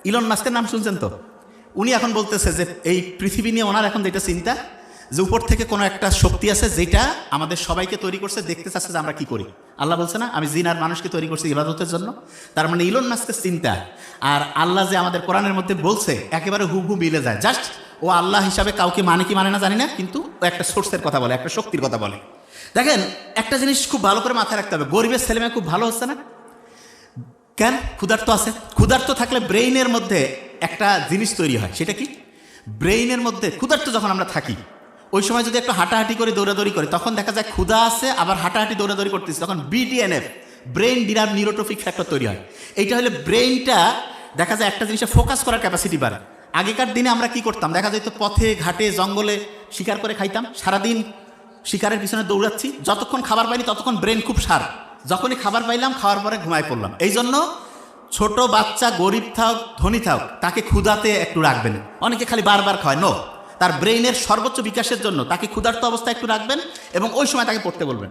Elon মাস্কের নাম শুনছেন তো? উনি এখন বলতেছে যে এই পৃথিবী নিয়ে ওনার এখন যেটা চিন্তা, যে উপর থেকে কোনো একটা শক্তি আছে যেটা আমাদের সবাইকে তৈরি করছে, দেখতে চাচ্ছে যে আমরা কি করি। আল্লাহ বলছে না, আমি জিন আর মানুষকে তৈরি করছি ইবাদতের জন্য। তার মানে ইলন মাস্কের চিন্তা আর আল্লাহ যে আমাদের কোরআনের মধ্যে বলছে একেবারে হুবহু মিলে যায়। জাস্ট ও আল্লাহ হিসাবে কাউকে মানে কি মানে না জানি না, কিন্তু ও একটা সোর্সের কথা বলে, একটা শক্তির কথা বলে। দেখেন, একটা জিনিস খুব ভালো করে মাথায় রাখতে হবে, গরিবের ছেলেমেয়ে খুব ভালো হচ্ছে না কেন? ক্ষুধার্ত আছে। ক্ষুধার্ত থাকলে ব্রেইনের মধ্যে একটা জিনিস তৈরি হয়, সেটা কি? ব্রেইনের মধ্যে ক্ষুধার্ত যখন আমরা থাকি, ওই সময় যদি একটু হাঁটাহাঁটি করে দৌড়াদৌড়ি করে, তখন দেখা যায় ক্ষুধা আছে, আবার হাঁটাহাঁটি দৌড়াদৌড়ি করতেছি, তখন BDNF, brain dinner neurotrophic factor তৈরি হয়। এইটা হলে ব্রেইনটা দেখা যায় একটা জিনিসে ফোকাস করার ক্যাপাসিটি বাড়ে। আগেকার দিনে আমরা কি করতাম, দেখা যেত পথে ঘাটে জঙ্গলে শিকার করে খাইতাম, সারাদিন শিকারের পিছনে দৌড়াচ্ছি, যতক্ষণ খাবার পাইনি ততক্ষণ ব্রেন খুব শার্প, যখনই খাবার পাইলাম খাওয়ার পরে ঘুমায় পড়লাম। এই জন্য ছোট বাচ্চা গরিব থাক ধনী থাক, তাকে ক্ষুধাতে একটু রাখবেন। অনেকে খালি বারবার খায়, নো, তার ব্রেইনের সর্বোচ্চ বিকাশের জন্য তাকে ক্ষুধার্ত অবস্থায় একটু রাখবেন এবং ওই সময় তাকে পড়তে বলবেন।